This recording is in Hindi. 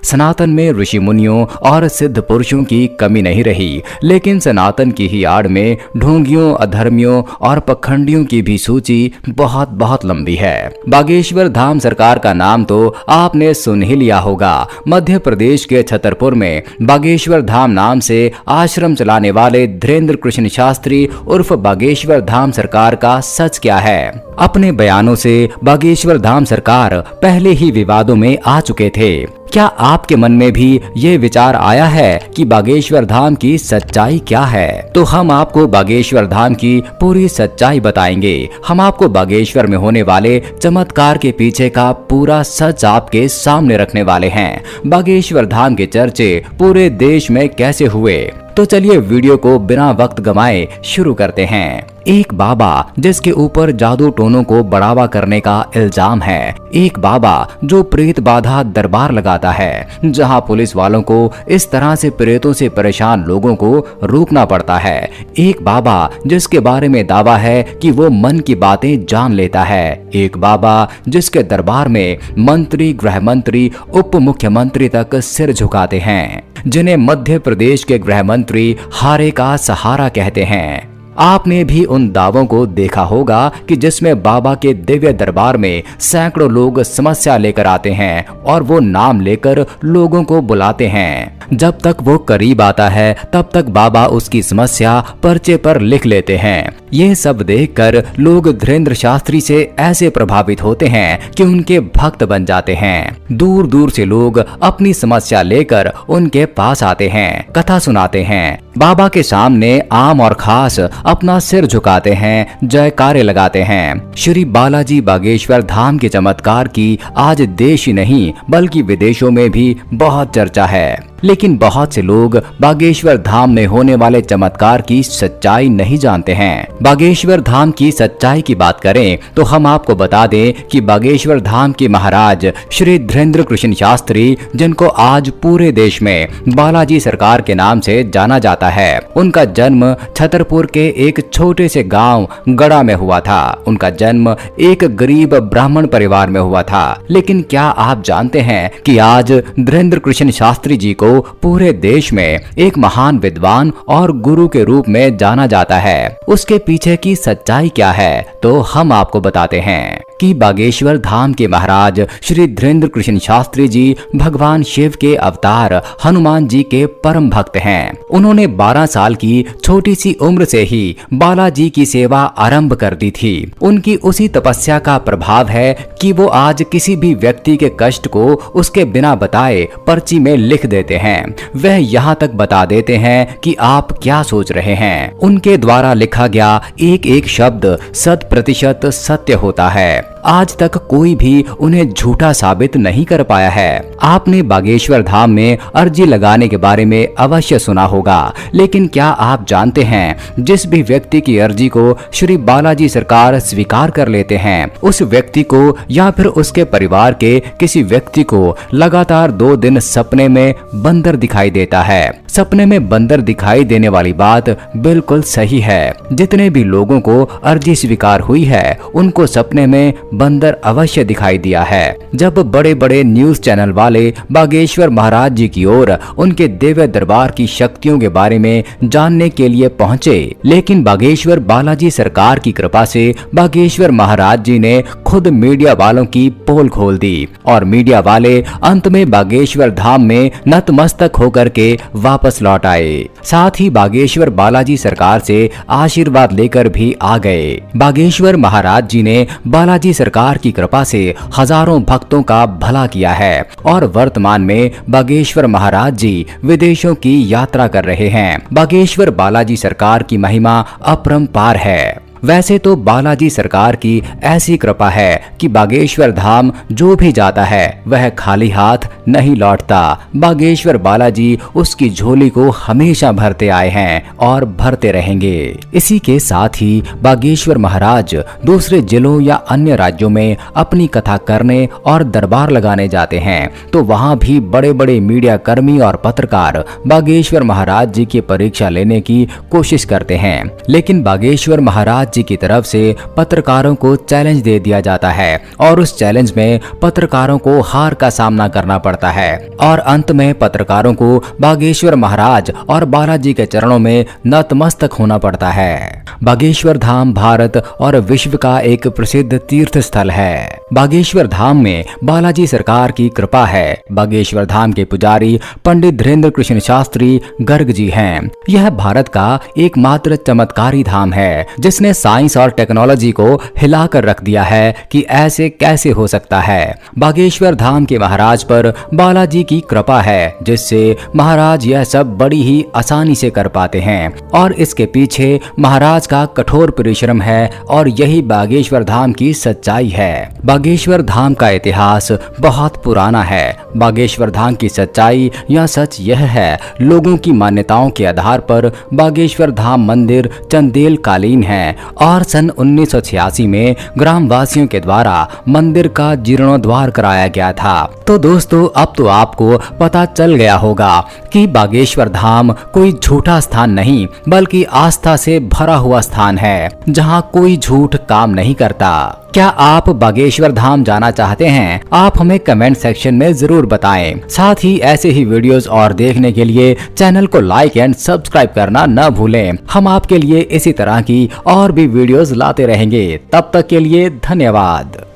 सनातन में ऋषि मुनियों और सिद्ध पुरुषों की कमी नहीं रही, लेकिन सनातन की ही आड़ में ढोंगियों, अधर्मियों और पखंडियों की भी सूची बहुत बहुत लंबी है। बागेश्वर धाम सरकार का नाम तो आपने सुन ही लिया होगा। मध्य प्रदेश के छतरपुर में बागेश्वर धाम नाम से आश्रम चलाने वाले धीरेन्द्र कृष्ण शास्त्री उर्फ बागेश्वर धाम सरकार का सच क्या है? अपने बयानों से बागेश्वर धाम सरकार पहले ही विवादों में आ चुके थे। क्या आपके मन में भी ये विचार आया है कि बागेश्वर धाम की सच्चाई क्या है? तो हम आपको बागेश्वर धाम की पूरी सच्चाई बताएंगे। हम आपको बागेश्वर में होने वाले चमत्कार के पीछे का पूरा सच आपके सामने रखने वाले हैं। बागेश्वर धाम के चर्चे पूरे देश में कैसे हुए? तो चलिए वीडियो को बिना वक्त गंवाए शुरू करते हैं। एक बाबा जिसके ऊपर जादू टोनों को बढ़ावा करने का इल्जाम है। एक बाबा जो प्रेत बाधा दरबार लगाता है, जहां पुलिस वालों को इस तरह से प्रेतों से परेशान लोगों को रोकना पड़ता है। एक बाबा जिसके बारे में दावा है कि वो मन की बातें जान लेता है। एक बाबा जिसके दरबार में मंत्री, गृह मंत्री, उप मुख्यमंत्री तक सिर झुकाते हैं, जिन्हें मध्य प्रदेश के गृह मंत्री हारे का सहारा कहते हैं। आपने भी उन दावों को देखा होगा कि जिसमें बाबा के दिव्य दरबार में सैकड़ों लोग समस्या लेकर आते हैं और वो नाम लेकर लोगों को बुलाते हैं। जब तक वो करीब आता है तब तक बाबा उसकी समस्या पर्चे पर लिख लेते हैं। ये सब देखकर लोग धीरेन्द्र शास्त्री से ऐसे प्रभावित होते हैं कि उनके भक्त बन जाते हैं। दूर दूर से लोग अपनी समस्या लेकर उनके पास आते हैं, कथा सुनाते हैं, बाबा के सामने आम और खास अपना सिर झुकाते हैं, जयकारे लगाते हैं। श्री बालाजी बागेश्वर धाम के चमत्कार की आज देश ही नहीं बल्कि विदेशों में भी बहुत चर्चा है। लेकिन बहुत से लोग बागेश्वर धाम में होने वाले चमत्कार की सच्चाई नहीं जानते हैं। बागेश्वर धाम की सच्चाई की बात करें तो हम आपको बता दें कि बागेश्वर धाम के महाराज श्री धीरेन्द्र कृष्ण शास्त्री, जिनको आज पूरे देश में बालाजी सरकार के नाम से जाना जाता है, उनका जन्म छतरपुर के एक छोटे से गांव गड़ा में हुआ था। उनका जन्म एक गरीब ब्राह्मण परिवार में हुआ था। लेकिन क्या आप जानते हैं कि आज धीरेन्द्र कृष्ण शास्त्री जी को पूरे देश में एक महान विद्वान और गुरु के रूप में जाना जाता है? उसके पीछे की सच्चाई क्या है तो हम आपको बताते हैं कि बागेश्वर धाम के महाराज श्री धीरेन्द्र कृष्ण शास्त्री जी भगवान शिव के अवतार हनुमान जी के परम भक्त हैं। उन्होंने 12 साल की छोटी सी उम्र से ही बालाजी की सेवा आरंभ कर दी थी। उनकी उसी तपस्या का प्रभाव है कि वो आज किसी भी व्यक्ति के कष्ट को उसके बिना बताए पर्ची में लिख देते हैं। वह यहाँ तक बता देते हैं कि आप क्या सोच रहे हैं। उनके द्वारा लिखा गया एक एक शब्द 100% सत्य होता है। आज तक कोई भी उन्हें झूठा साबित नहीं कर पाया है। आपने बागेश्वर धाम में अर्जी लगाने के बारे में अवश्य सुना होगा, लेकिन क्या आप जानते हैं जिस भी व्यक्ति की अर्जी को श्री बालाजी सरकार स्वीकार कर लेते हैं, उस व्यक्ति को या फिर उसके परिवार के किसी व्यक्ति को लगातार 2 दिन सपने में बंदर दिखाई देता है। सपने में बंदर दिखाई देने वाली बात बिल्कुल सही है। जितने भी लोगों को अर्जी स्वीकार हुई है उनको सपने में बंदर अवश्य दिखाई दिया है। जब बड़े बड़े न्यूज चैनल वाले बागेश्वर महाराज जी की ओर उनके दिव्य दरबार की शक्तियों के बारे में जानने के लिए पहुंचे, लेकिन बागेश्वर बालाजी सरकार की कृपा से बागेश्वर महाराज जी ने खुद मीडिया वालों की पोल खोल दी और मीडिया वाले अंत में बागेश्वर धाम में नतमस्तक होकर के वापस लौट आए। साथ ही बागेश्वर बालाजी सरकार से आशीर्वाद लेकर भी आ गए। बागेश्वर महाराज जी ने बालाजी सरकार की कृपा से हजारों भक्तों का भला किया है और वर्तमान में बागेश्वर महाराज जी विदेशों की यात्रा कर रहे हैं। बागेश्वर बालाजी सरकार की महिमा अपरंपार है। वैसे तो बालाजी सरकार की ऐसी कृपा है कि बागेश्वर धाम जो भी जाता है वह खाली हाथ नहीं लौटता। बागेश्वर बालाजी उसकी झोली को हमेशा भरते आए हैं और भरते रहेंगे। इसी के साथ ही बागेश्वर महाराज दूसरे जिलों या अन्य राज्यों में अपनी कथा करने और दरबार लगाने जाते हैं तो वहां भी बड़े बड़े मीडिया कर्मी और पत्रकार बागेश्वर महाराज जी की परीक्षा लेने की कोशिश करते हैं, लेकिन बागेश्वर महाराज साम्राज्य की तरफ से पत्रकारों को चैलेंज दे दिया जाता है और उस चैलेंज में पत्रकारों को हार का सामना करना पड़ता है और अंत में पत्रकारों को बागेश्वर महाराज और बालाजी के चरणों में नतमस्तक होना पड़ता है। बागेश्वर धाम भारत और विश्व का एक प्रसिद्ध तीर्थ स्थल है। बागेश्वर धाम में बालाजी सरकार की कृपा है। बागेश्वर धाम के पुजारी पंडित धीरेन्द्र कृष्ण शास्त्री गर्ग जी हैं। यह भारत का एकमात्र चमत्कारी धाम है जिसने साइंस और टेक्नोलॉजी को हिलाकर रख दिया है कि ऐसे कैसे हो सकता है। बागेश्वर धाम के महाराज पर बालाजी की कृपा है जिससे महाराज यह सब बड़ी ही आसानी से कर पाते हैं और इसके पीछे महाराज का कठोर परिश्रम है और यही बागेश्वर धाम की सच्चाई है। बागेश्वर धाम का इतिहास बहुत पुराना है। बागेश्वर धाम की सच्चाई या सच यह है, लोगों की मान्यताओं के आधार पर बागेश्वर धाम मंदिर चंदेल कालीन है और सन 1986 में ग्रामवासियों के द्वारा मंदिर का जीर्णोद्धार कराया गया था। तो दोस्तों अब तो आपको पता चल गया होगा कि बागेश्वर धाम कोई झूठा स्थान नहीं बल्कि आस्था से भरा हुआ स्थान है जहां कोई झूठ काम नहीं करता। क्या आप बागेश्वर धाम जाना चाहते हैं? आप हमें कमेंट सेक्शन में जरूर बताएं। साथ ही ऐसे ही वीडियोस और देखने के लिए चैनल को लाइक एंड सब्सक्राइब करना न भूलें। हम आपके लिए इसी तरह की और भी वीडियोस लाते रहेंगे। तब तक के लिए धन्यवाद।